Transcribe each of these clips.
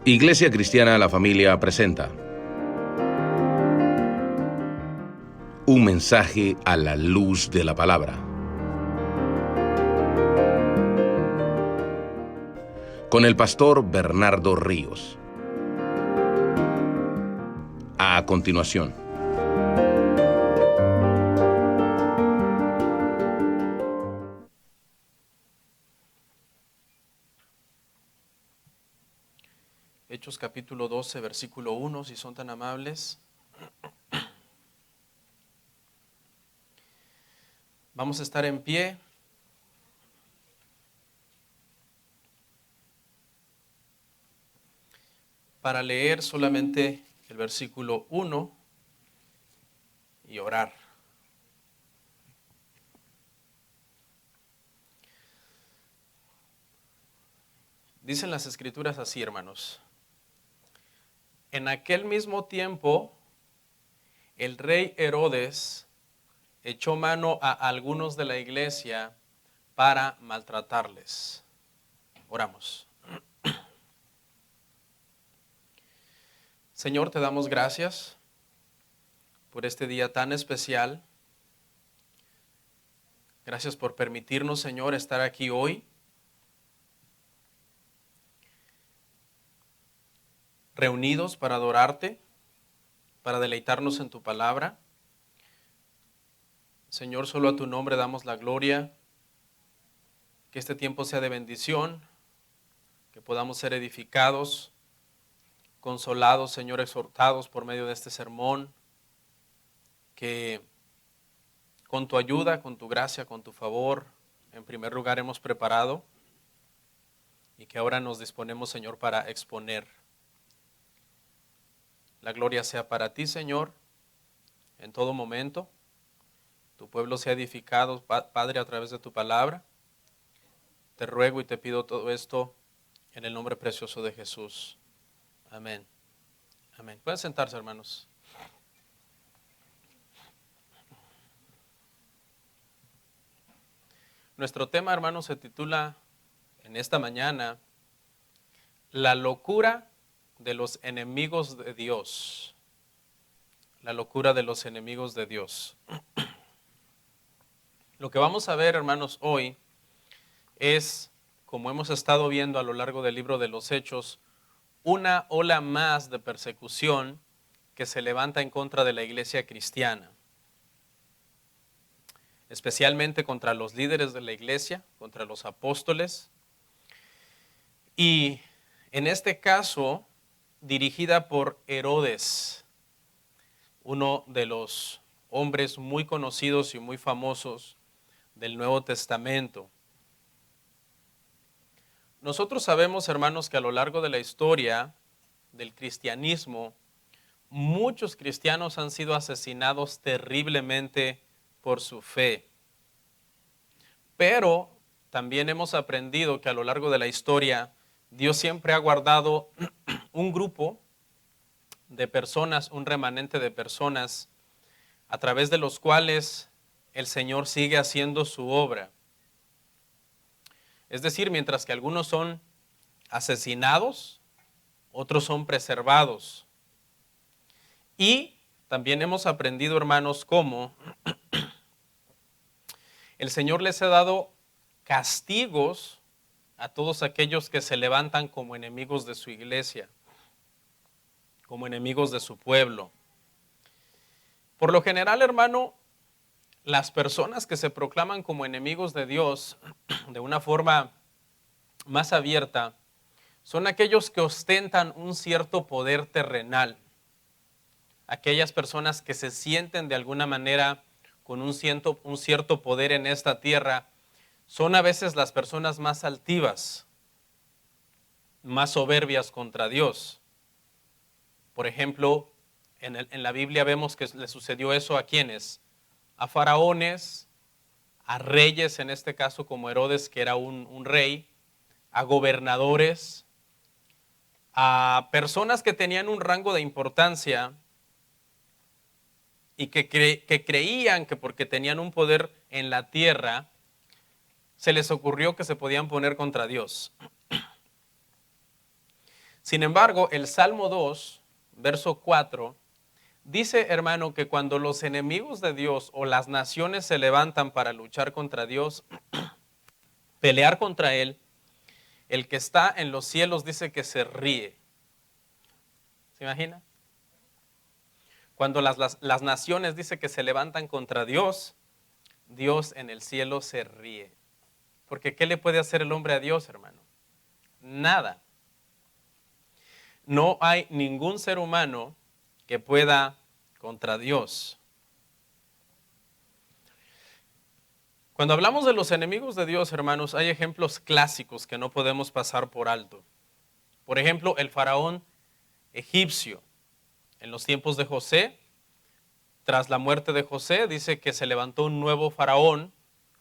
Iglesia Cristiana La Familia presenta un mensaje a la luz de la palabra. Con el pastor Bernardo Ríos. A continuación. Hechos capítulo 12, versículo 1, si son tan amables. Vamos a estar en pie. Para leer solamente el versículo 1 y orar. Dicen las Escrituras así, hermanos. En aquel mismo tiempo, el rey Herodes echó mano a algunos de la iglesia para maltratarles. Oramos. Señor, te damos gracias por este día tan especial. Gracias por permitirnos, Señor, estar aquí hoy. Reunidos para adorarte, para deleitarnos en tu palabra. Señor, solo a tu nombre damos la gloria. Que este tiempo sea de bendición, que podamos ser edificados, consolados, Señor, exhortados por medio de este sermón, que con tu ayuda, con tu gracia, con tu favor, en primer lugar hemos preparado y que ahora nos disponemos, Señor, para exponer. La gloria sea para ti, Señor, en todo momento. Tu pueblo sea edificado, Padre, a través de tu palabra. Te ruego y te pido todo esto en el nombre precioso de Jesús. Amén. Amén. Pueden sentarse, hermanos. Nuestro tema, hermanos, se titula en esta mañana, La locura de los enemigos de Dios. La locura de los enemigos de Dios. Lo que vamos a ver, hermanos, hoy es, como hemos estado viendo a lo largo del libro de los Hechos, una ola más de persecución que se levanta en contra de la iglesia cristiana. Especialmente contra los líderes de la iglesia, contra los apóstoles. Y en este caso, dirigida por Herodes, uno de los hombres muy conocidos y muy famosos del Nuevo Testamento. Nosotros sabemos, hermanos, que a lo largo de la historia del cristianismo, muchos cristianos han sido asesinados terriblemente por su fe. Pero también hemos aprendido que a lo largo de la historia, Dios siempre ha guardado un grupo de personas, un remanente de personas, a través de los cuales el Señor sigue haciendo su obra. Es decir, mientras que algunos son asesinados, otros son preservados. Y también hemos aprendido, hermanos, cómo el Señor les ha dado castigos a todos aquellos que se levantan como enemigos de su iglesia, como enemigos de su pueblo. Por lo general, hermano, las personas que se proclaman como enemigos de Dios de una forma más abierta son aquellos que ostentan un cierto poder terrenal. Aquellas personas que se sienten de alguna manera con un cierto poder en esta tierra son a veces las personas más altivas, más soberbias contra Dios. Por ejemplo, en la Biblia vemos que le sucedió eso a ¿quiénes? A faraones, a reyes, en este caso como Herodes, que era un rey, a gobernadores, a personas que tenían un rango de importancia y que creían que porque tenían un poder en la tierra, se les ocurrió que se podían poner contra Dios. Sin embargo, el Salmo 2, verso 4, dice, hermano, que cuando los enemigos de Dios o las naciones se levantan para luchar contra Dios, pelear contra Él, el que está en los cielos dice que se ríe. ¿Se imagina? Cuando las naciones dice que se levantan contra Dios, Dios en el cielo se ríe. Porque ¿qué le puede hacer el hombre a Dios, hermano? Nada. No hay ningún ser humano que pueda contra Dios. Cuando hablamos de los enemigos de Dios, hermanos, hay ejemplos clásicos que no podemos pasar por alto. Por ejemplo, el faraón egipcio. En los tiempos de José, tras la muerte de José, dice que se levantó un nuevo faraón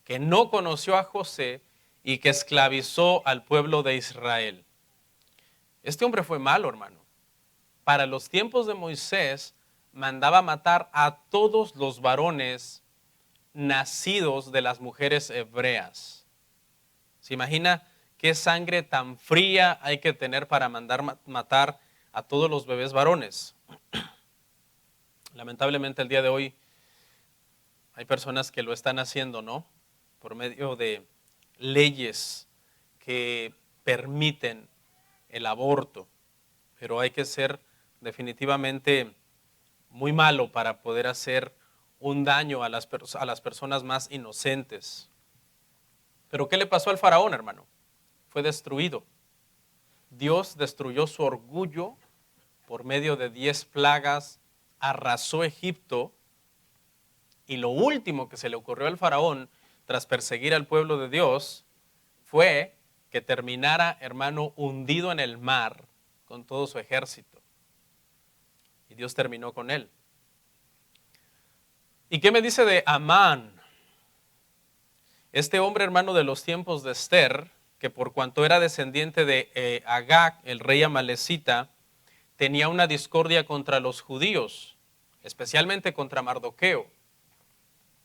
que no conoció a José y que esclavizó al pueblo de Israel. Este hombre fue malo, hermano. Para los tiempos de Moisés, mandaba matar a todos los varones nacidos de las mujeres hebreas. ¿Se imagina qué sangre tan fría hay que tener para mandar matar a todos los bebés varones? Lamentablemente el día de hoy hay personas que lo están haciendo, ¿no? Por medio de leyes que permiten el aborto, pero hay que ser definitivamente muy malo para poder hacer un daño a las personas más inocentes. Pero ¿qué le pasó al faraón, hermano? Fue destruido. Dios destruyó su orgullo por medio de 10 plagas, arrasó Egipto, y lo último que se le ocurrió al faraón tras perseguir al pueblo de Dios fue que terminara, hermano, hundido en el mar con todo su ejército. Y Dios terminó con él. ¿Y qué me dice de Amán? Este hombre, hermano, de los tiempos de Esther, que por cuanto era descendiente de Agag, el rey amalecita, tenía una discordia contra los judíos, especialmente contra Mardoqueo,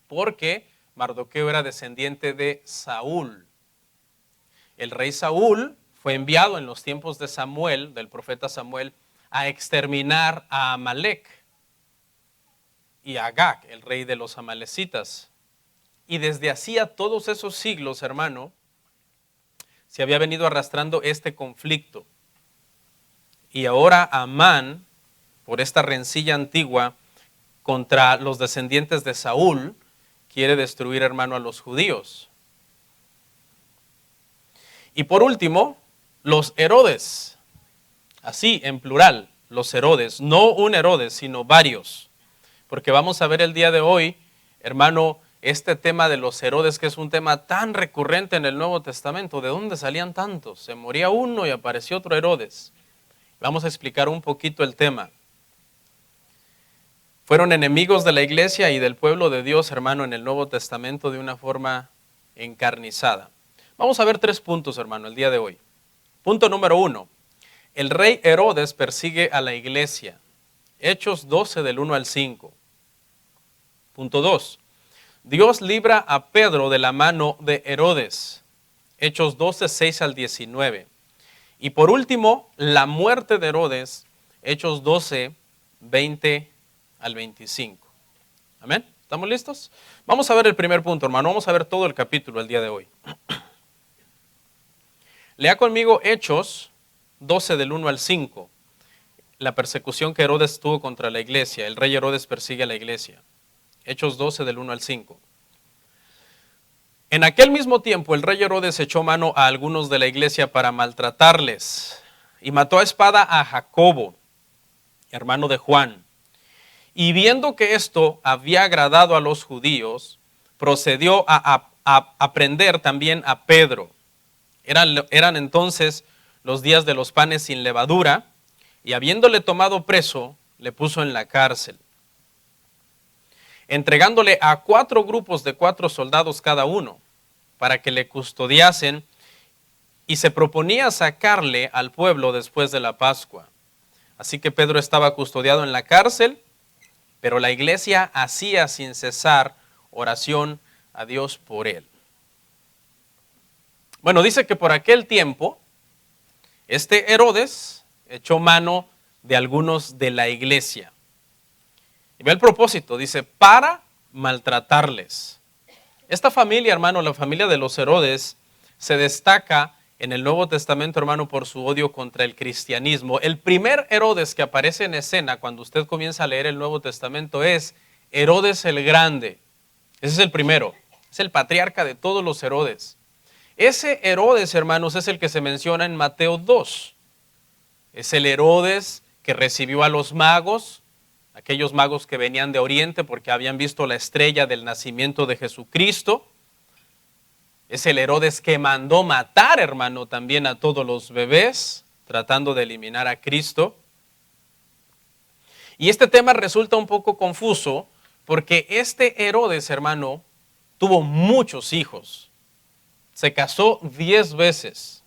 porque Mardoqueo era descendiente de Saúl. El rey Saúl fue enviado en los tiempos de Samuel, del profeta Samuel, a exterminar a Amalek y a Agag, el rey de los amalecitas. Y desde hacía todos esos siglos, hermano, se había venido arrastrando este conflicto. Y ahora Amán, por esta rencilla antigua contra los descendientes de Saúl, quiere destruir, hermano, a los judíos. Y por último, los Herodes, así en plural, los Herodes, no un Herodes, sino varios. Porque vamos a ver el día de hoy, hermano, este tema de los Herodes, que es un tema tan recurrente en el Nuevo Testamento. ¿De dónde salían tantos? Se moría uno y apareció otro Herodes. Vamos a explicar un poquito el tema. Fueron enemigos de la iglesia y del pueblo de Dios, hermano, en el Nuevo Testamento de una forma encarnizada. Vamos a ver 3 puntos, hermano, el día de hoy. Punto número 1. El rey Herodes persigue a la iglesia. Hechos 12 del 1 al 5. Punto 2. Dios libra a Pedro de la mano de Herodes. Hechos 12, 6 al 19. Y por último, la muerte de Herodes. Hechos 12, 20 al 25. Amén. ¿Estamos listos? Vamos a ver el primer punto, hermano. Vamos a ver todo el capítulo el día de hoy. Lea conmigo Hechos 12 del 1 al 5. La persecución que Herodes tuvo contra la iglesia. El rey Herodes persigue a la iglesia. Hechos 12 del 1 al 5. En aquel mismo tiempo el rey Herodes echó mano a algunos de la iglesia para maltratarles y mató a espada a Jacobo, hermano de Juan. Y viendo que esto había agradado a los judíos, procedió a prender también a Pedro. Eran entonces los días de los panes sin levadura, y habiéndole tomado preso, le puso en la cárcel, entregándole a 4 grupos de 4 soldados cada uno, para que le custodiasen, y se proponía sacarle al pueblo después de la Pascua. Así que Pedro estaba custodiado en la cárcel, pero la iglesia hacía sin cesar oración a Dios por él. Bueno, dice que por aquel tiempo, este Herodes echó mano de algunos de la iglesia. Y ve el propósito, dice, para maltratarles. Esta familia, hermano, la familia de los Herodes, se destaca en el Nuevo Testamento, hermano, por su odio contra el cristianismo. El primer Herodes que aparece en escena cuando usted comienza a leer el Nuevo Testamento es Herodes el Grande. Ese es el primero, es el patriarca de todos los Herodes. Ese Herodes, hermanos, es el que se menciona en Mateo 2. Es el Herodes que recibió a los magos, aquellos magos que venían de Oriente porque habían visto la estrella del nacimiento de Jesucristo. Es el Herodes que mandó matar, hermano, también a todos los bebés, tratando de eliminar a Cristo. Y este tema resulta un poco confuso porque este Herodes, hermano, tuvo muchos hijos. Se casó 10 veces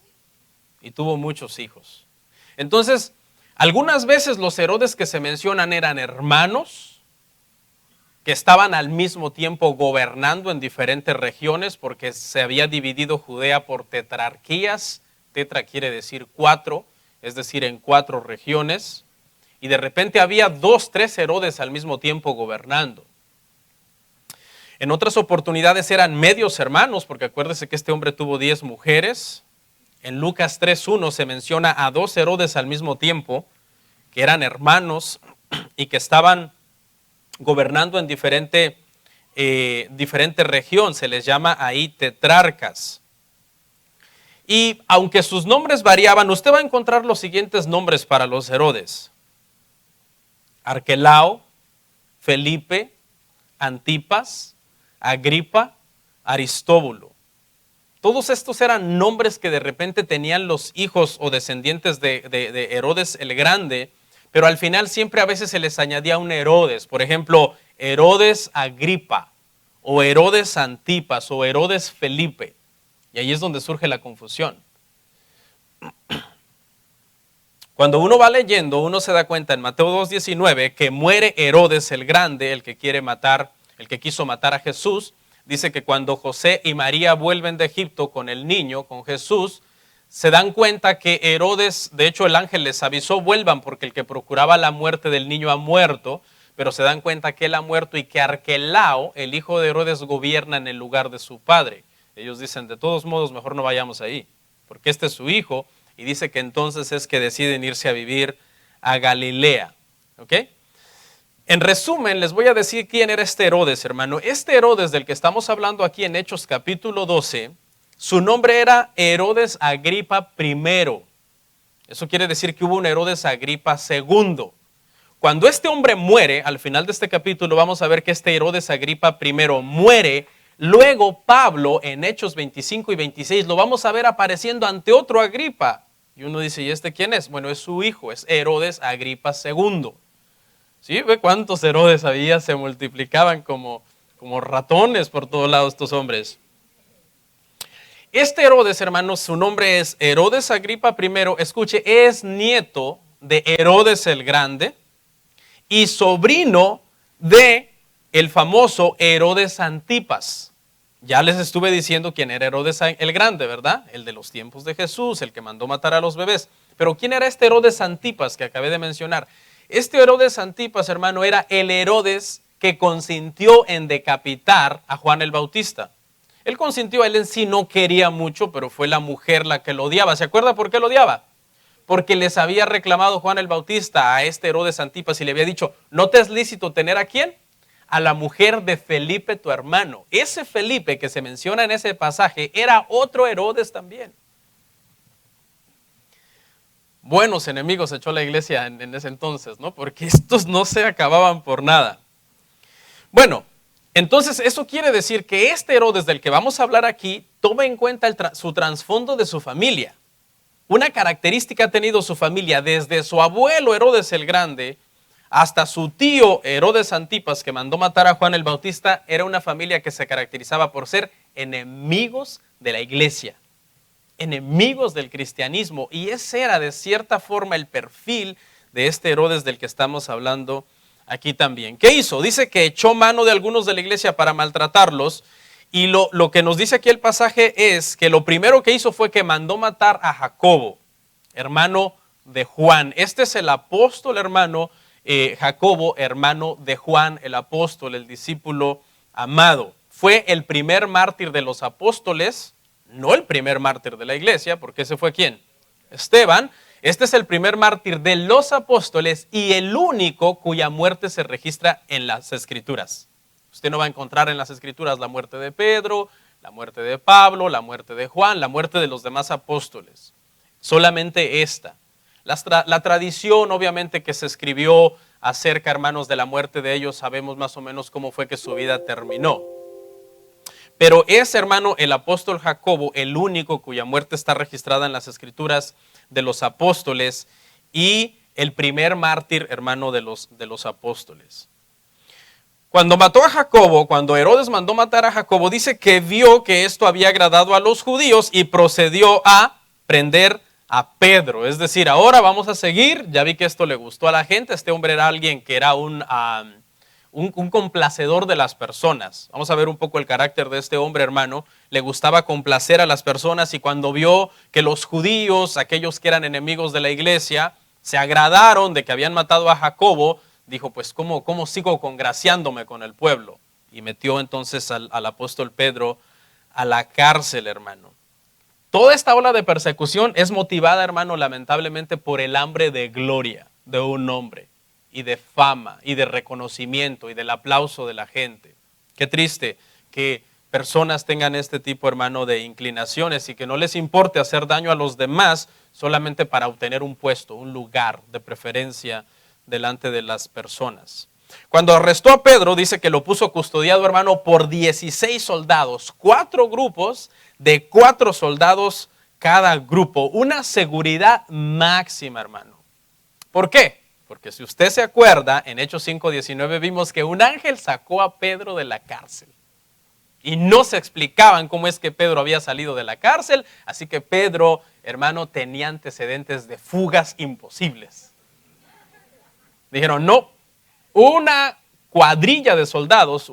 y tuvo muchos hijos. Entonces, algunas veces los Herodes que se mencionan eran hermanos que estaban al mismo tiempo gobernando en diferentes regiones porque se había dividido Judea por tetrarquías. Tetra quiere decir 4, es decir, en 4 regiones. Y de repente había 2, 3 Herodes al mismo tiempo gobernando. En otras oportunidades eran medios hermanos, porque acuérdese que este hombre tuvo 10 mujeres. En Lucas 3:1 se menciona a 2 Herodes al mismo tiempo, que eran hermanos y que estaban gobernando en diferente región. Se les llama ahí tetrarcas. Y aunque sus nombres variaban, usted va a encontrar los siguientes nombres para los Herodes: Arquelao, Felipe, Antipas, Agripa, Aristóbulo. Todos estos eran nombres que de repente tenían los hijos o descendientes de Herodes el Grande, pero al final siempre a veces se les añadía un Herodes. Por ejemplo, Herodes Agripa, o Herodes Antipas, o Herodes Felipe. Y ahí es donde surge la confusión. Cuando uno va leyendo, uno se da cuenta en Mateo 2:19 que muere Herodes el Grande, el que quiso matar a Jesús. Dice que cuando José y María vuelven de Egipto con el niño, con Jesús, se dan cuenta que Herodes, de hecho el ángel les avisó, vuelvan porque el que procuraba la muerte del niño ha muerto, pero se dan cuenta que él ha muerto y que Arquelao, el hijo de Herodes, gobierna en el lugar de su padre. Ellos dicen, de todos modos, mejor no vayamos ahí, porque este es su hijo, y dice que entonces es que deciden irse a vivir a Galilea. ¿Ok? En resumen, les voy a decir quién era este Herodes, hermano. Este Herodes del que estamos hablando aquí en Hechos capítulo 12, su nombre era Herodes Agripa I. Eso quiere decir que hubo un Herodes Agripa II. Cuando este hombre muere, al final de este capítulo vamos a ver que este Herodes Agripa I muere. Luego Pablo en Hechos 25 y 26 lo vamos a ver apareciendo ante otro Agripa. Y uno dice, ¿y este quién es? Bueno, es su hijo, es Herodes Agripa II. ¿Sí? ¿Ve cuántos Herodes había? Se multiplicaban como ratones por todos lados estos hombres. Este Herodes, hermanos, su nombre es Herodes Agripa I. Escuche, es nieto de Herodes el Grande y sobrino de el famoso Herodes Antipas. Ya les estuve diciendo quién era Herodes el Grande, ¿verdad? El de los tiempos de Jesús, el que mandó matar a los bebés. Pero ¿quién era este Herodes Antipas que acabé de mencionar? Este Herodes Antipas, hermano, era el Herodes que consintió en decapitar a Juan el Bautista. Él consintió, él en sí no quería mucho, pero fue la mujer la que lo odiaba. ¿Se acuerda por qué lo odiaba? Porque les había reclamado Juan el Bautista a este Herodes Antipas y le había dicho, ¿no te es lícito tener a quién? A la mujer de Felipe tu hermano. Ese Felipe que se menciona en ese pasaje era otro Herodes también. Buenos enemigos echó la iglesia en ese entonces, ¿no? Porque estos no se acababan por nada. Bueno, entonces eso quiere decir que este Herodes del que vamos a hablar aquí toma en cuenta su trasfondo de su familia. Una característica ha tenido su familia desde su abuelo Herodes el Grande hasta su tío Herodes Antipas, que mandó matar a Juan el Bautista. Era una familia que se caracterizaba por ser enemigos de la iglesia, enemigos del cristianismo, y ese era de cierta forma el perfil de este Herodes del que estamos hablando aquí también. ¿Qué hizo? Dice que echó mano de algunos de la iglesia para maltratarlos, y lo que nos dice aquí el pasaje es que lo primero que hizo fue que mandó matar a Jacobo, hermano de Juan. Este es el apóstol, hermano, Jacobo, hermano de Juan, el apóstol, el discípulo amado. Fue el primer mártir de los apóstoles, no el primer mártir de la iglesia, porque ese fue ¿quién? Esteban. Este es el primer mártir de los apóstoles y el único cuya muerte se registra en las Escrituras. Usted no va a encontrar en las Escrituras la muerte de Pedro, la muerte de Pablo, la muerte de Juan, la muerte de los demás apóstoles. Solamente esta. La tradición, obviamente, que se escribió acerca, hermanos, de la muerte de ellos, sabemos más o menos cómo fue que su vida terminó. Pero es, hermano, el apóstol Jacobo el único cuya muerte está registrada en las Escrituras de los apóstoles y el primer mártir, hermano, de los apóstoles. Cuando mató a Jacobo, cuando Herodes mandó matar a Jacobo, dice que vio que esto había agradado a los judíos y procedió a prender a Pedro. Es decir, ahora vamos a seguir, ya vi que esto le gustó a la gente, este hombre era alguien que era un complacedor de las personas. Vamos a ver un poco el carácter de este hombre, hermano. Le gustaba complacer a las personas y cuando vio que los judíos, aquellos que eran enemigos de la iglesia, se agradaron de que habían matado a Jacobo, dijo, pues ¿cómo sigo congraciándome con el pueblo? Y metió entonces al apóstol Pedro a la cárcel, hermano. Toda esta ola de persecución es motivada, hermano, lamentablemente por el hambre de gloria de un hombre, y de fama, y de reconocimiento, y del aplauso de la gente. Qué triste que personas tengan este tipo, hermano, de inclinaciones y que no les importe hacer daño a los demás solamente para obtener un puesto, un lugar de preferencia delante de las personas. Cuando arrestó a Pedro, dice que lo puso custodiado, hermano, por 16 soldados, 4 grupos de 4 soldados cada grupo, una seguridad máxima, hermano. ¿Por qué? Porque si usted se acuerda, en Hechos 5:19 vimos que un ángel sacó a Pedro de la cárcel. Y no se explicaban cómo es que Pedro había salido de la cárcel, así que Pedro, hermano, tenía antecedentes de fugas imposibles. Dijeron, no, una cuadrilla de soldados,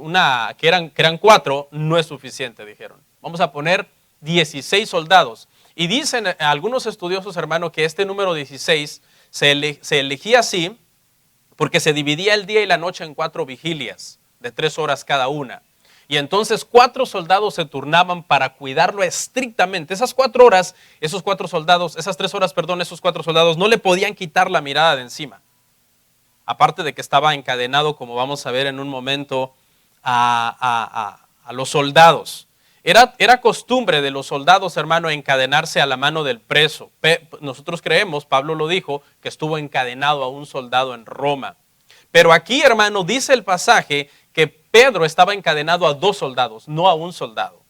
que eran 4, no es suficiente, dijeron. Vamos a poner 16 soldados. Y dicen algunos estudiosos, hermano, que este número 16 se elegía así porque se dividía el día y la noche en 4 vigilias de 3 horas cada una. Y entonces 4 soldados se turnaban para cuidarlo estrictamente. Esas 4 horas, esos 4 soldados, esas 3 horas, perdón, esos 4 soldados no le podían quitar la mirada de encima. Aparte de que estaba encadenado, como vamos a ver en un momento, a los soldados. Era costumbre de los soldados, hermano, encadenarse a la mano del preso. Nosotros creemos, Pablo lo dijo, que estuvo encadenado a un soldado en Roma. Pero aquí, hermano, dice el pasaje que Pedro estaba encadenado a 2 soldados, no a un soldado,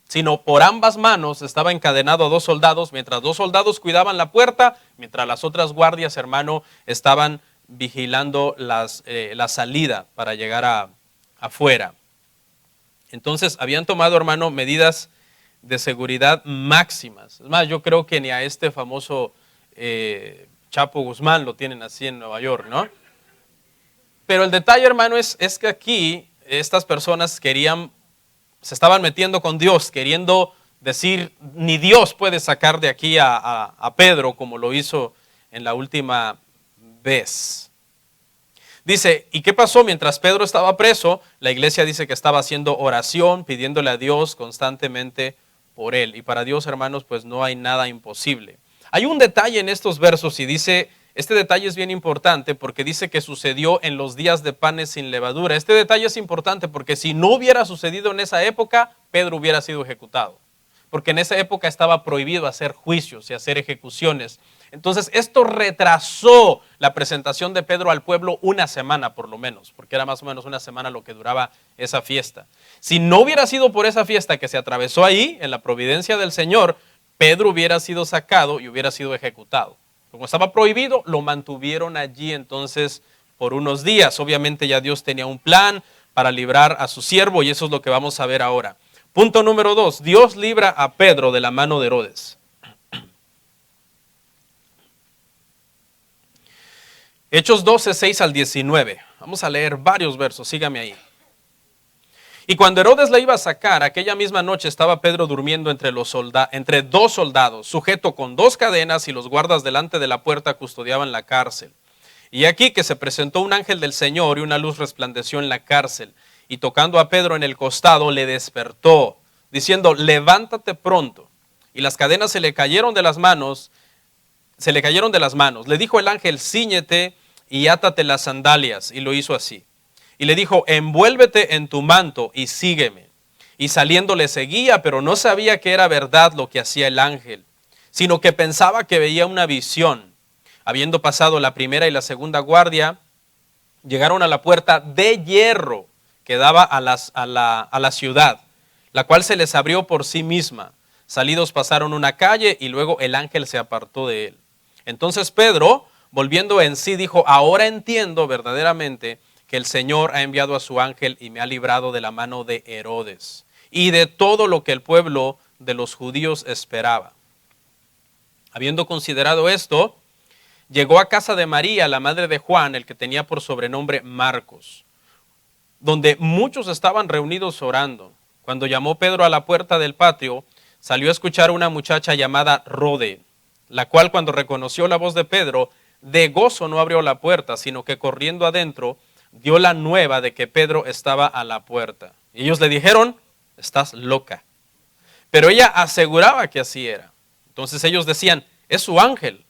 sino por ambas manos estaba encadenado a 2 soldados, mientras 2 soldados cuidaban la puerta, mientras las otras guardias, hermano, estaban vigilando la salida para llegar afuera. Entonces habían tomado, hermano, medidas de seguridad máximas. Es más, yo creo que ni a este famoso Chapo Guzmán lo tienen así en Nueva York, ¿no? Pero el detalle, hermano, es que aquí estas personas se estaban metiendo con Dios, queriendo decir, ni Dios puede sacar de aquí a Pedro como lo hizo en la última vez. Dice, ¿y qué pasó? Mientras Pedro estaba preso, la iglesia dice que estaba haciendo oración, pidiéndole a Dios constantemente por él. Y para Dios, hermanos, pues no hay nada imposible. Hay un detalle en estos versos y dice, este detalle es bien importante porque dice que sucedió en los días de panes sin levadura. Este detalle es importante porque si no hubiera sucedido en esa época, Pedro hubiera sido ejecutado. Porque en esa época estaba prohibido hacer juicios y hacer ejecuciones. Entonces esto retrasó la presentación de Pedro al pueblo una semana por lo menos, porque era más o menos una semana lo que duraba esa fiesta. Si no hubiera sido por esa fiesta que se atravesó ahí, en la providencia del Señor, Pedro hubiera sido sacado y hubiera sido ejecutado. Como estaba prohibido, lo mantuvieron allí entonces por unos días. Obviamente ya Dios tenía un plan para librar a su siervo y eso es lo que vamos a ver ahora. Punto número 2, Dios libra a Pedro de la mano de Herodes. Hechos 12, 6 al 19. Vamos a leer varios versos, sígame ahí. Y cuando Herodes la iba a sacar, aquella misma noche estaba Pedro durmiendo entre dos soldados, sujeto con dos cadenas, y los guardas delante de la puerta custodiaban la cárcel. Y aquí que se presentó un ángel del Señor y una luz resplandeció en la cárcel, y tocando a Pedro en el costado le despertó, diciendo: levántate pronto. Y las cadenas se le cayeron de las manos. Le dijo el ángel: cíñete y átate las sandalias. Y lo hizo así. Y le dijo: envuélvete en tu manto y sígueme. Y saliendo le seguía, pero no sabía que era verdad lo que hacía el ángel, sino que pensaba que veía una visión. Habiendo pasado la primera y la segunda guardia, llegaron a la puerta de hierro que daba a la ciudad, la cual se les abrió por sí misma. Salidos pasaron una calle y luego el ángel se apartó de él. Entonces Pedro, volviendo en sí, dijo: ahora entiendo verdaderamente que el Señor ha enviado a su ángel y me ha librado de la mano de Herodes y de todo lo que el pueblo de los judíos esperaba. Habiendo considerado esto, llegó a casa de María, la madre de Juan, el que tenía por sobrenombre Marcos, donde muchos estaban reunidos orando. Cuando llamó Pedro a la puerta del patio, salió a escuchar a una muchacha llamada Rode, la cual, cuando reconoció la voz de Pedro, de gozo no abrió la puerta, sino que corriendo adentro dio la nueva de que Pedro estaba a la puerta. Y ellos le dijeron: estás loca. Pero ella aseguraba que así era. Entonces ellos decían: es su ángel.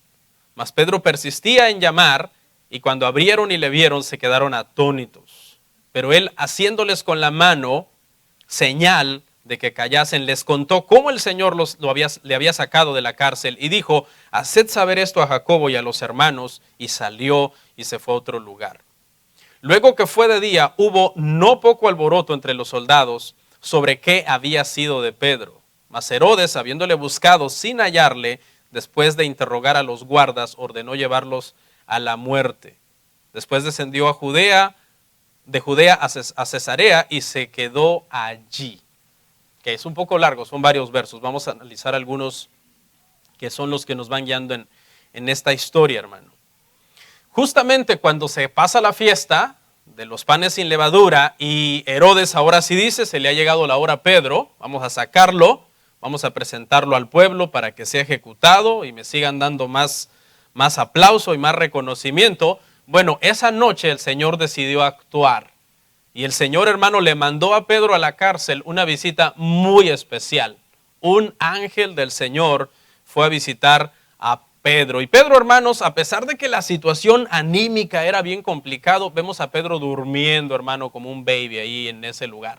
Mas Pedro persistía en llamar, y cuando abrieron y le vieron, se quedaron atónitos. Pero él, haciéndoles con la mano señal de que callasen, les contó cómo el Señor le había sacado de la cárcel, y dijo: haced saber esto a Jacobo y a los hermanos. Y salió y se fue a otro lugar. Luego que fue de día, hubo no poco alboroto entre los soldados sobre qué había sido de Pedro. Mas Herodes, habiéndole buscado sin hallarle, después de interrogar a los guardas, ordenó llevarlos a la muerte. Después descendió de Judea a Cesarea, y se quedó allí. Que es un poco largo, son varios versos. Vamos a analizar algunos que son los que nos van guiando en esta historia, hermano. Justamente cuando se pasa la fiesta de los panes sin levadura, y Herodes ahora sí dice: se le ha llegado la hora a Pedro, vamos a sacarlo, vamos a presentarlo al pueblo para que sea ejecutado y me sigan dando más aplauso y más reconocimiento. Bueno, esa noche el Señor decidió actuar, y el Señor, hermano, le mandó a Pedro a la cárcel una visita muy especial. Un ángel del Señor fue a visitar a Pedro. Y Pedro, hermanos, a pesar de que la situación anímica era bien complicado, vemos a Pedro durmiendo, hermano, como un baby ahí en ese lugar.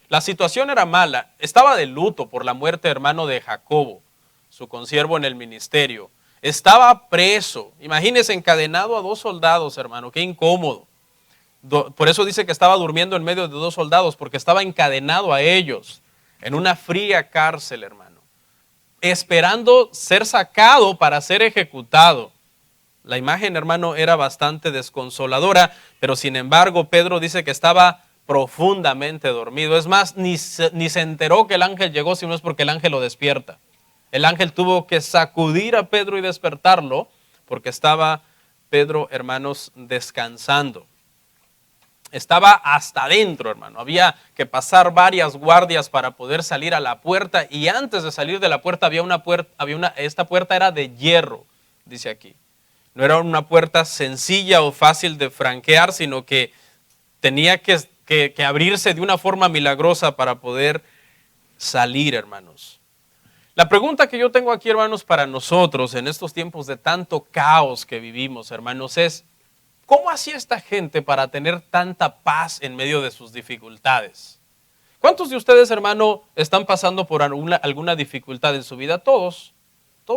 La situación era mala. Estaba de luto por la muerte, hermano, de Jacobo, su consiervo en el ministerio. Estaba preso. Imagínense, encadenado a dos soldados, hermano. Qué incómodo. Por eso dice que estaba durmiendo en medio de dos soldados, porque estaba encadenado a ellos en una fría cárcel, hermano, esperando ser sacado para ser ejecutado. La imagen, hermano, era bastante desconsoladora, pero sin embargo Pedro dice que estaba profundamente dormido. Es más, ni se enteró que el ángel llegó, si no es porque el ángel lo despierta. El ángel tuvo que sacudir a Pedro y despertarlo, porque estaba Pedro, hermanos, descansando. Estaba hasta adentro, hermano. Había que pasar varias guardias para poder salir a la puerta, y antes de salir de la puerta esta puerta era de hierro, dice aquí. No era una puerta sencilla o fácil de franquear, sino que tenía que abrirse de una forma milagrosa para poder salir, hermanos. La pregunta que yo tengo aquí, hermanos, para nosotros en estos tiempos de tanto caos que vivimos, hermanos, es: ¿cómo hacía esta gente para tener tanta paz en medio de sus dificultades? ¿Cuántos de ustedes, hermano, están pasando por alguna dificultad en su vida? Todos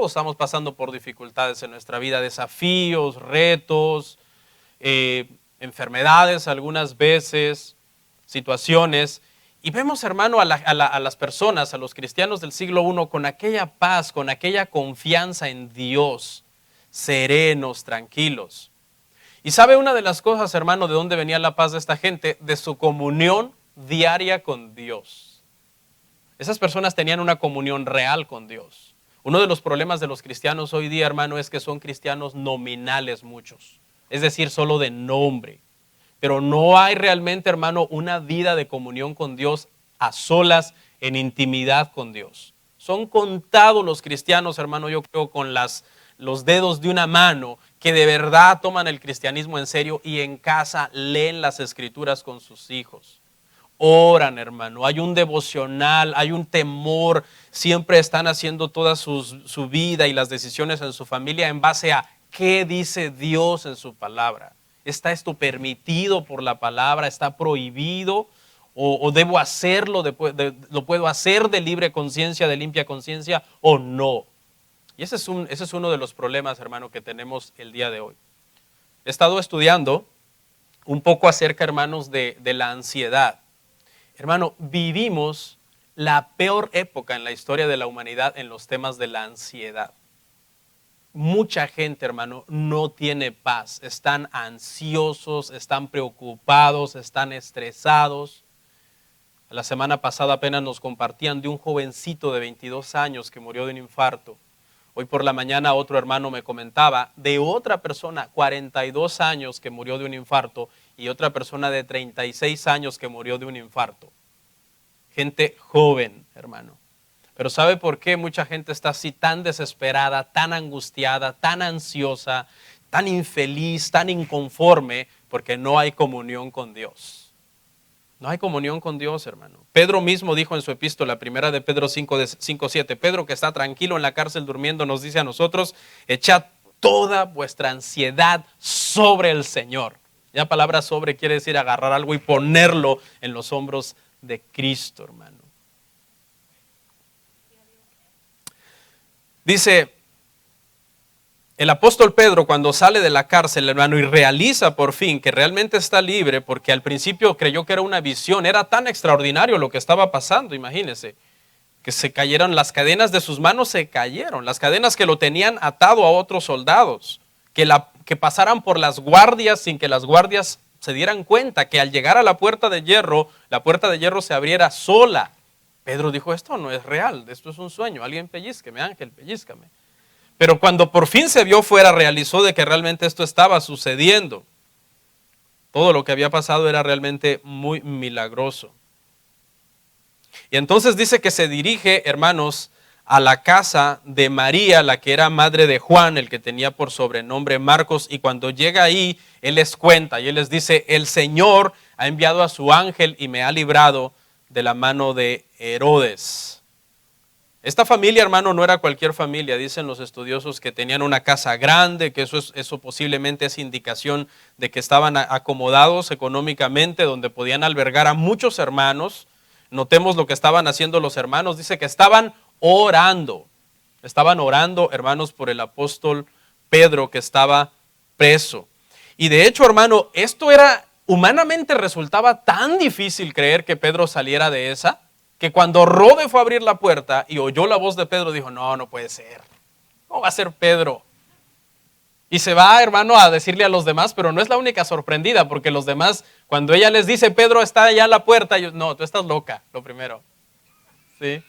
estamos pasando por dificultades en nuestra vida, desafíos, retos, enfermedades algunas veces, situaciones. Y vemos, hermano, a las personas, a los cristianos del siglo I, con aquella paz, con aquella confianza en Dios, serenos, tranquilos. Y sabe una de las cosas, hermano, de dónde venía la paz de esta gente: de su comunión diaria con Dios. Esas personas tenían una comunión real con Dios. Uno de los problemas de los cristianos hoy día, hermano, es que son cristianos nominales muchos. Es decir, solo de nombre. pero no hay realmente, hermano, una vida de comunión con Dios a solas, en intimidad con Dios. Son contados los cristianos, hermano, yo creo con los dedos de una mano, que de verdad toman el cristianismo en serio y en casa leen las escrituras con sus hijos. Oran, hermano, hay un devocional, hay un temor, siempre están haciendo toda su vida y las decisiones en su familia en base a qué dice Dios en su palabra. ¿Está esto permitido por la palabra? ¿Está prohibido? ¿O debo hacerlo? ¿Lo puedo hacer de libre conciencia, de limpia conciencia o no? Y ese es uno de los problemas, hermano, que tenemos el día de hoy. He estado estudiando un poco acerca, hermanos, de la ansiedad. Hermano, vivimos la peor época en la historia de la humanidad en los temas de la ansiedad. Mucha gente, hermano, no tiene paz. Están ansiosos, están preocupados, están estresados. La semana pasada apenas nos compartían de un jovencito de 22 años que murió de un infarto. Hoy por la mañana otro hermano me comentaba de otra persona, 42 años, que murió de un infarto, y otra persona de 36 años que murió de un infarto. Gente joven, hermano. Pero ¿sabe por qué mucha gente está así tan desesperada, tan angustiada, tan ansiosa, tan infeliz, tan inconforme? Porque no hay comunión con Dios. No hay comunión con Dios, hermano. Pedro mismo dijo en su epístola, primera de Pedro 5:7, Pedro, que está tranquilo en la cárcel durmiendo, nos dice a nosotros: echad toda vuestra ansiedad sobre el Señor. Ya palabra sobre quiere decir agarrar algo y ponerlo en los hombros de Cristo, hermano. Dice el apóstol Pedro, cuando sale de la cárcel, hermano, y realiza por fin que realmente está libre, porque al principio creyó que era una visión, era tan extraordinario lo que estaba pasando, imagínense, que se cayeron las cadenas de sus manos, se cayeron, las cadenas que lo tenían atado a otros soldados, que pasaran por las guardias sin que las guardias se dieran cuenta, que al llegar a la puerta de hierro se abriera sola. Pedro dijo: esto no es real, esto es un sueño, alguien pellizqueme, ángel, pellizcame. Pero cuando por fin se vio fuera, realizó de que realmente esto estaba sucediendo. Todo lo que había pasado era realmente muy milagroso. Y entonces dice que se dirige, hermanos, a la casa de María, la que era madre de Juan, el que tenía por sobrenombre Marcos, y cuando llega ahí, él les cuenta y él les dice: el Señor ha enviado a su ángel y me ha librado de la mano de Herodes. Esta familia, hermano, no era cualquier familia. Dicen los estudiosos que tenían una casa grande, que eso posiblemente es indicación de que estaban acomodados económicamente, donde podían albergar a muchos hermanos. Notemos lo que estaban haciendo los hermanos. Dice que estaban orando, hermanos, por el apóstol Pedro, que estaba preso. Y de hecho, hermano, humanamente resultaba tan difícil creer que Pedro saliera de esa, que cuando Rode fue a abrir la puerta y oyó la voz de Pedro, dijo: no puede ser, ¿cómo va a ser Pedro? Y se va, hermano, a decirle a los demás, pero no es la única sorprendida, porque los demás, cuando ella les dice: Pedro está allá a la puerta, ellos: no, tú estás loca, lo primero. ¿Sí?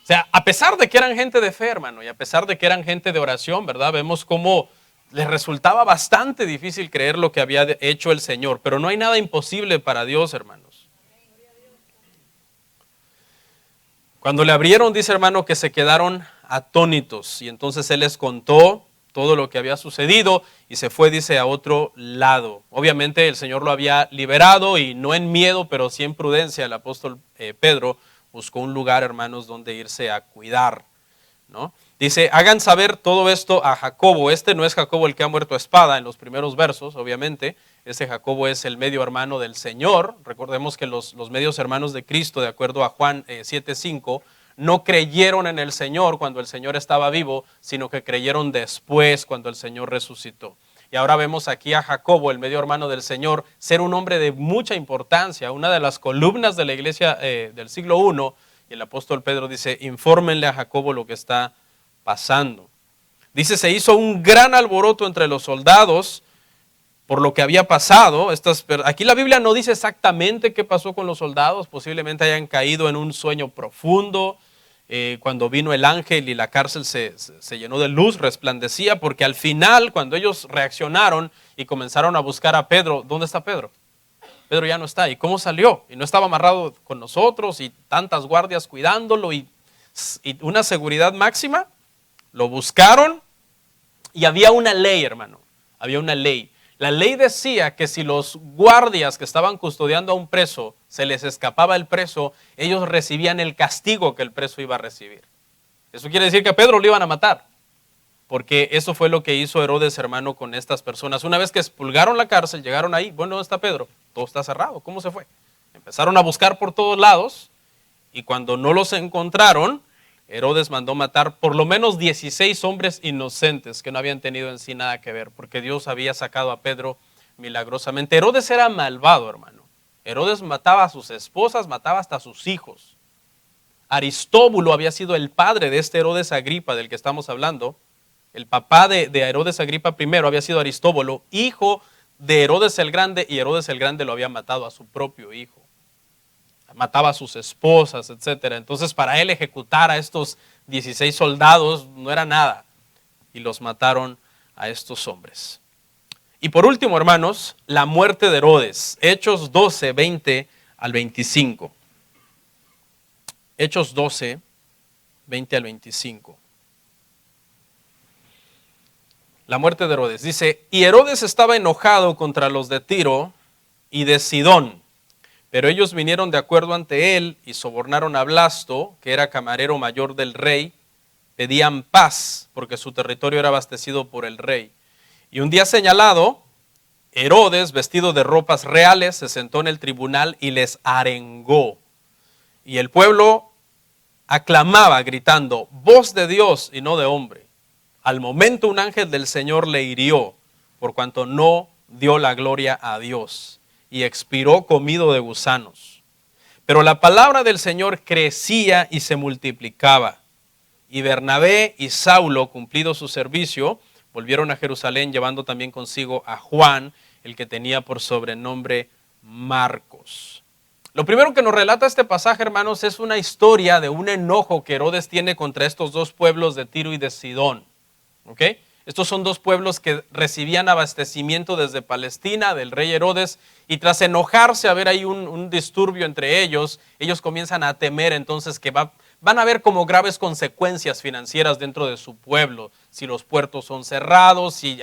O sea, a pesar de que eran gente de fe, hermano, y a pesar de que eran gente de oración, ¿verdad? Vemos cómo les resultaba bastante difícil creer lo que había hecho el Señor, pero no hay nada imposible para Dios, hermanos. Cuando le abrieron, dice, hermano, que se quedaron atónitos, y entonces él les contó todo lo que había sucedido y se fue, dice, a otro lado. Obviamente el Señor lo había liberado, y no en miedo, pero sí en prudencia, el apóstol Pedro buscó un lugar, hermanos, donde irse a cuidar, ¿no? Dice: hagan saber todo esto a Jacobo. Este no es Jacobo el que ha muerto a espada en los primeros versos, obviamente. Este Jacobo es el medio hermano del Señor. Recordemos que los medios hermanos de Cristo, de acuerdo a Juan 7:5, no creyeron en el Señor cuando el Señor estaba vivo, sino que creyeron después cuando el Señor resucitó. Y ahora vemos aquí a Jacobo, el medio hermano del Señor, ser un hombre de mucha importancia, una de las columnas de la iglesia del siglo I. Y el apóstol Pedro dice: infórmenle a Jacobo lo que está pasando. Dice: se hizo un gran alboroto entre los soldados por lo que había pasado. Aquí la Biblia no dice exactamente qué pasó con los soldados. Posiblemente hayan caído en un sueño profundo, cuando vino el ángel y la cárcel se llenó de luz, resplandecía, porque al final, cuando ellos reaccionaron y comenzaron a buscar a Pedro, ¿dónde está Pedro? Pedro ya no está. ¿Y cómo salió? Y no estaba amarrado con nosotros y tantas guardias cuidándolo y una seguridad máxima. Lo buscaron y había una ley, hermano. Había una ley. La ley decía que si los guardias que estaban custodiando a un preso se les escapaba el preso, ellos recibían el castigo que el preso iba a recibir. Eso quiere decir que a Pedro lo iban a matar, porque eso fue lo que hizo Herodes, hermano, con estas personas. Una vez que expulgaron la cárcel, llegaron ahí, bueno, ¿dónde está Pedro? Todo está cerrado, ¿cómo se fue? Empezaron a buscar por todos lados y cuando no los encontraron, Herodes mandó matar por lo menos 16 hombres inocentes que no habían tenido en sí nada que ver, porque Dios había sacado a Pedro milagrosamente. Herodes era malvado, hermano. Herodes mataba a sus esposas, mataba hasta a sus hijos. Aristóbulo había sido el padre de este Herodes Agripa del que estamos hablando. El papá de Herodes Agripa I había sido Aristóbulo, hijo de Herodes el Grande, y Herodes el Grande lo había matado a su propio hijo. Mataba a sus esposas, etc. Entonces para él ejecutar a estos 16 soldados no era nada. Y los mataron a estos hombres. Y por último, hermanos, la muerte de Herodes. Hechos 12, 20 al 25. Hechos 12, 20 al 25. La muerte de Herodes. Dice, y Herodes estaba enojado contra los de Tiro y de Sidón. Pero ellos vinieron de acuerdo ante él y sobornaron a Blasto, que era camarero mayor del rey. Pedían paz, porque su territorio era abastecido por el rey. Y un día señalado, Herodes, vestido de ropas reales, se sentó en el tribunal y les arengó. Y el pueblo aclamaba, gritando, voz de Dios y no de hombre. Al momento un ángel del Señor le hirió, por cuanto no dio la gloria a Dios. Y expiró comido de gusanos. Pero la palabra del Señor crecía y se multiplicaba. Y Bernabé y Saulo, cumplido su servicio, volvieron a Jerusalén llevando también consigo a Juan, el que tenía por sobrenombre Marcos. Lo primero que nos relata este pasaje, hermanos, es una historia de un enojo que Herodes tiene contra estos dos pueblos de Tiro y de Sidón. ¿Ok? Estos son dos pueblos que recibían abastecimiento desde Palestina, del rey Herodes, y tras enojarse a ver ahí un disturbio entre ellos, ellos comienzan a temer entonces que van a haber como graves consecuencias financieras dentro de su pueblo. Si los puertos son cerrados, si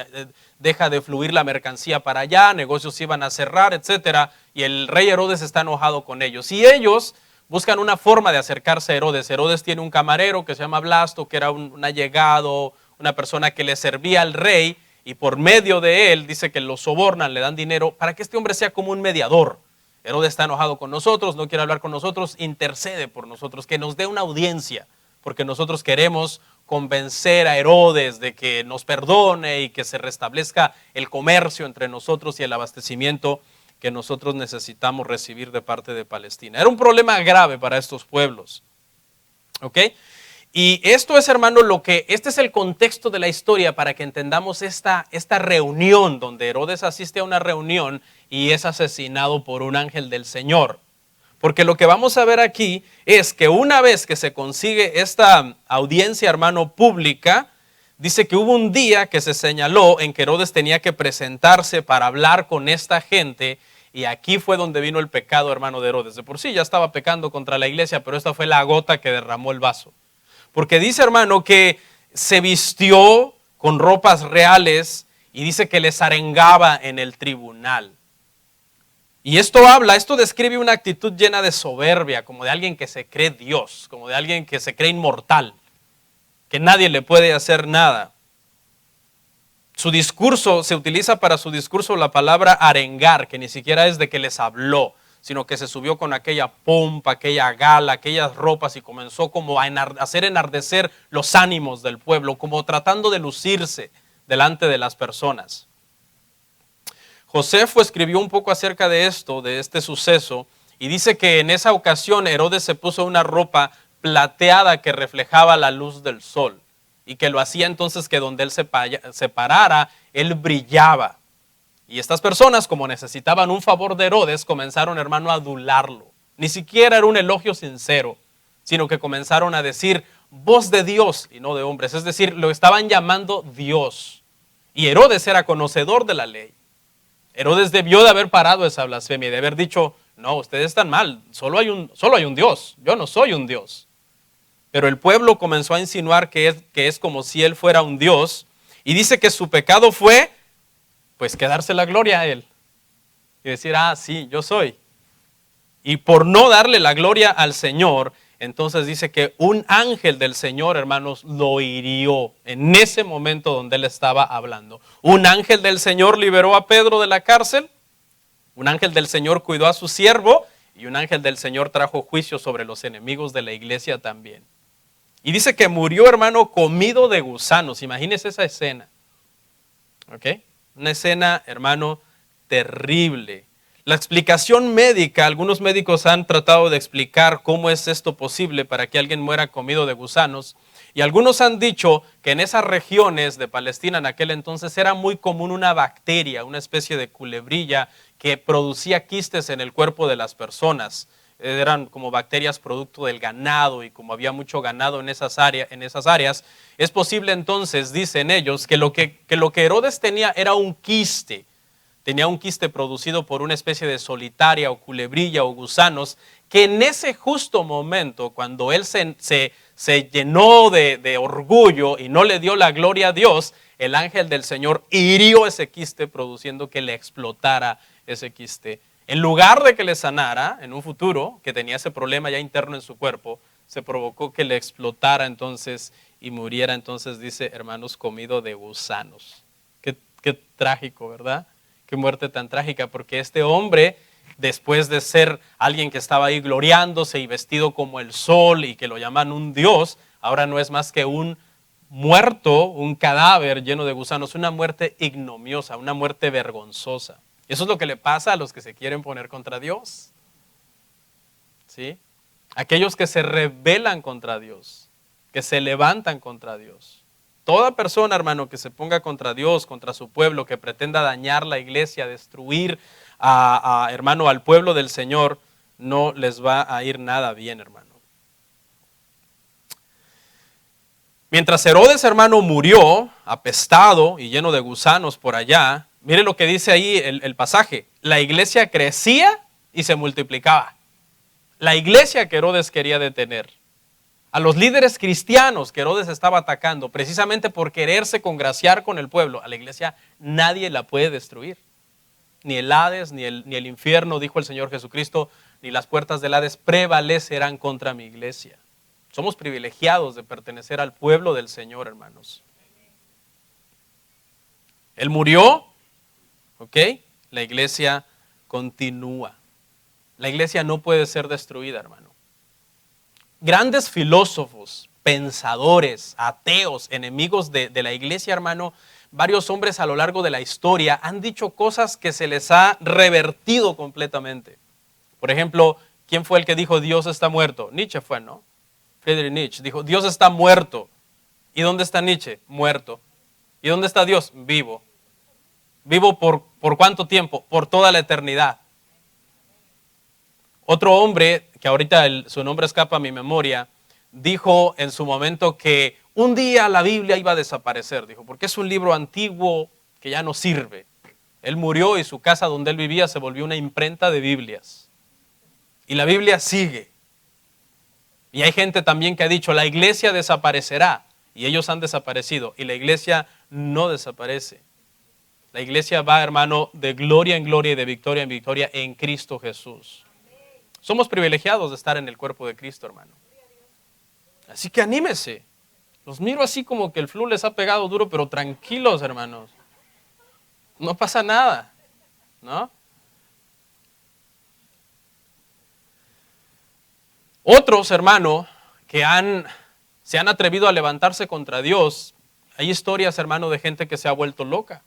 deja de fluir la mercancía para allá, negocios iban a cerrar, etcétera, y el rey Herodes está enojado con ellos. Y ellos buscan una forma de acercarse a Herodes. Herodes tiene un camarero que se llama Blasto, que era un allegado, una persona que le servía al rey, y por medio de él dice que lo sobornan, le dan dinero para que este hombre sea como un mediador. Herodes está enojado con nosotros, no quiere hablar con nosotros, intercede por nosotros, que nos dé una audiencia, porque nosotros queremos convencer a Herodes de que nos perdone y que se restablezca el comercio entre nosotros y el abastecimiento que nosotros necesitamos recibir de parte de Palestina. Era un problema grave para estos pueblos. ¿Ok? Y esto es, hermano, este es el contexto de la historia para que entendamos esta reunión donde Herodes asiste a una reunión y es asesinado por un ángel del Señor. Porque lo que vamos a ver aquí es que una vez que se consigue esta audiencia, hermano, pública, dice que hubo un día que se señaló en que Herodes tenía que presentarse para hablar con esta gente, y aquí fue donde vino el pecado, hermano, de Herodes. De por sí ya estaba pecando contra la iglesia, pero esta fue la gota que derramó el vaso. Porque dice, hermano, que se vistió con ropas reales y dice que les arengaba en el tribunal. Y esto describe una actitud llena de soberbia, como de alguien que se cree Dios, como de alguien que se cree inmortal, que nadie le puede hacer nada. Su discurso, se utiliza para su discurso la palabra arengar, que ni siquiera es de que les habló, sino que se subió con aquella pompa, aquella gala, aquellas ropas y comenzó como a hacer enardecer los ánimos del pueblo, como tratando de lucirse delante de las personas. Josefo escribió un poco acerca de esto, de este suceso, y dice que en esa ocasión Herodes se puso una ropa plateada que reflejaba la luz del sol y que lo hacía entonces que donde él se parara, él brillaba. Y estas personas, como necesitaban un favor de Herodes, comenzaron, hermano, a adularlo. Ni siquiera era un elogio sincero, sino que comenzaron a decir voz de Dios y no de hombres. Es decir, lo estaban llamando Dios. Y Herodes era conocedor de la ley. Herodes debió de haber parado esa blasfemia y de haber dicho, no, ustedes están mal, solo hay un Dios, yo no soy un Dios. Pero el pueblo comenzó a insinuar que es como si él fuera un Dios, y dice que su pecado fue, pues, quedarse la gloria a él. Y decir, sí, yo soy. Y por no darle la gloria al Señor, entonces dice que un ángel del Señor, hermanos, lo hirió en ese momento donde él estaba hablando. Un ángel del Señor liberó a Pedro de la cárcel, un ángel del Señor cuidó a su siervo, y un ángel del Señor trajo juicio sobre los enemigos de la iglesia también. Y dice que murió, hermano, comido de gusanos. Imagínese esa escena. ¿Ok? Una escena, hermano, terrible. La explicación médica, algunos médicos han tratado de explicar cómo es esto posible para que alguien muera comido de gusanos. Y algunos han dicho que en esas regiones de Palestina en aquel entonces era muy común una bacteria, una especie de culebrilla que producía quistes en el cuerpo de las personas. Eran como bacterias producto del ganado, y como había mucho ganado en esas áreas, es posible entonces, dicen ellos, que lo que Herodes tenía era un quiste. Tenía un quiste producido por una especie de solitaria o culebrilla o gusanos, que en ese justo momento, cuando él se llenó de orgullo y no le dio la gloria a Dios, el ángel del Señor hirió ese quiste, produciendo que le explotara ese quiste. En lugar de que le sanara en un futuro, que tenía ese problema ya interno en su cuerpo, se provocó que le explotara entonces y muriera entonces, dice, hermanos, comido de gusanos. Qué trágico, ¿verdad? Qué muerte tan trágica, porque este hombre, después de ser alguien que estaba ahí gloriándose y vestido como el sol y que lo llaman un dios, ahora no es más que un muerto, un cadáver lleno de gusanos, una muerte ignomiosa, una muerte vergonzosa. Eso es lo que le pasa a los que se quieren poner contra Dios. ¿Sí? Aquellos que se rebelan contra Dios, que se levantan contra Dios. Toda persona, hermano, que se ponga contra Dios, contra su pueblo, que pretenda dañar la iglesia, destruir hermano, al pueblo del Señor, no les va a ir nada bien, hermano. Mientras Herodes, hermano, murió apestado y lleno de gusanos por allá, mire lo que dice ahí el pasaje. La iglesia crecía y se multiplicaba. La iglesia que Herodes quería detener. A los líderes cristianos que Herodes estaba atacando, precisamente por quererse congraciar con el pueblo, a la iglesia nadie la puede destruir. Ni el Hades, ni el infierno, dijo el Señor Jesucristo, ni las puertas del Hades prevalecerán contra mi iglesia. Somos privilegiados de pertenecer al pueblo del Señor, hermanos. Él murió, ¿ok? La iglesia continúa. La iglesia no puede ser destruida, hermano. Grandes filósofos, pensadores, ateos, enemigos de la iglesia, hermano, varios hombres a lo largo de la historia han dicho cosas que se les ha revertido completamente. Por ejemplo, ¿quién fue el que dijo Dios está muerto? Nietzsche fue, ¿no? Friedrich Nietzsche dijo Dios está muerto. ¿Y dónde está Nietzsche? Muerto. ¿Y dónde está Dios? Vivo. ¿Vivo por cuánto tiempo? Por toda la eternidad. Otro hombre, que ahorita su nombre escapa a mi memoria, dijo en su momento que un día la Biblia iba a desaparecer. Dijo, porque es un libro antiguo que ya no sirve. Él murió y su casa donde él vivía se volvió una imprenta de Biblias. Y la Biblia sigue. Y hay gente también que ha dicho, la iglesia desaparecerá. Y ellos han desaparecido. Y la iglesia no desaparece. La iglesia va, hermano, de gloria en gloria y de victoria en victoria en Cristo Jesús. Somos privilegiados de estar en el cuerpo de Cristo, hermano. Así que anímese. Los miro así como que el flu les ha pegado duro, pero tranquilos, hermanos. No pasa nada, ¿no? Otros, hermano, que se han atrevido a levantarse contra Dios. Hay historias, hermano, de gente que se ha vuelto loca.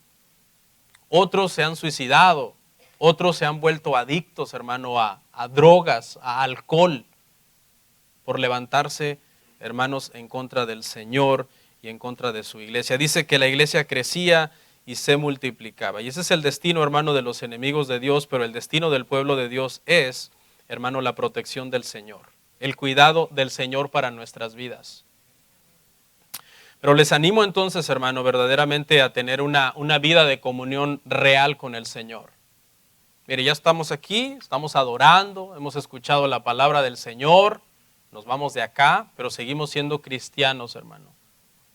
Otros se han suicidado. Otros se han vuelto adictos, hermano, a drogas, a alcohol, por levantarse, hermanos, en contra del Señor y en contra de su iglesia. Dice que la iglesia crecía y se multiplicaba. Y ese es el destino, hermano, de los enemigos de Dios, pero el destino del pueblo de Dios es, hermano, la protección del Señor. el cuidado del Señor para nuestras vidas. Pero les animo entonces, hermano, verdaderamente a tener una vida de comunión real con el Señor. Mire, ya estamos aquí, estamos adorando, hemos escuchado la palabra del Señor, nos vamos de acá, pero seguimos siendo cristianos, hermano.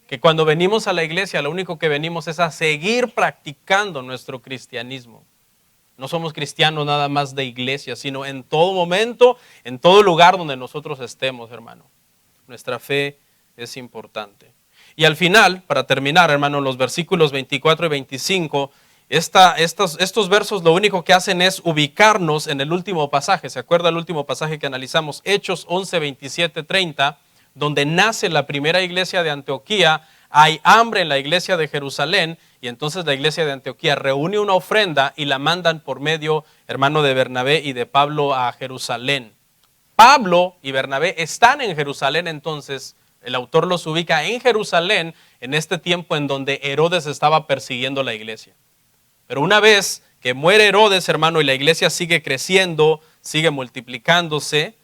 Que cuando venimos a la iglesia, lo único que venimos es a seguir practicando nuestro cristianismo. No somos cristianos nada más de iglesia, sino en todo momento, en todo lugar donde nosotros estemos, hermano. Nuestra fe es importante. Y al final, para terminar, hermano, los versículos 24 y 25, estos versos lo único que hacen es ubicarnos en el último pasaje. ¿Se acuerda el último pasaje que analizamos? Hechos 11, 27, 30, donde nace la primera iglesia de Antioquía. Hay hambre en la iglesia de Jerusalén y entonces la iglesia de Antioquía reúne una ofrenda y la mandan por medio, hermano, de Bernabé y de Pablo a Jerusalén. Pablo y Bernabé están en Jerusalén entonces. El autor los ubica en Jerusalén en este tiempo en donde Herodes estaba persiguiendo la iglesia. Pero una vez que muere Herodes, hermano, y la iglesia sigue creciendo, sigue multiplicándose,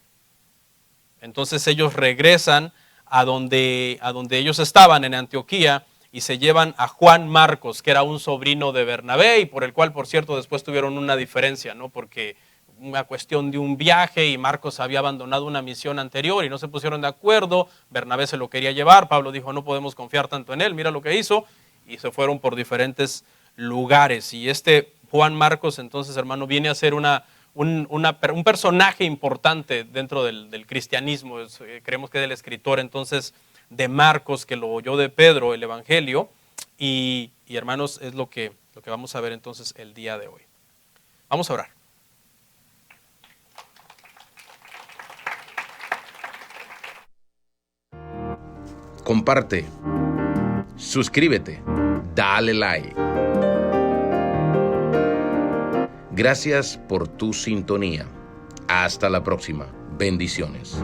entonces ellos regresan a donde ellos estaban en Antioquía y se llevan a Juan Marcos, que era un sobrino de Bernabé y por el cual, por cierto, después tuvieron una diferencia, ¿no? Porque una cuestión de un viaje y Marcos había abandonado una misión anterior y no se pusieron de acuerdo. Bernabé se lo quería llevar, Pablo dijo no podemos confiar tanto en él, mira lo que hizo, y se fueron por diferentes lugares. Y este Juan Marcos entonces, hermano, viene a ser un personaje importante dentro del cristianismo. Creemos que es el escritor entonces de Marcos, que lo oyó de Pedro, el Evangelio, y hermanos, es lo que vamos a ver entonces el día de hoy. Vamos a orar. Comparte, suscríbete, dale like. Gracias por tu sintonía. Hasta la próxima. Bendiciones.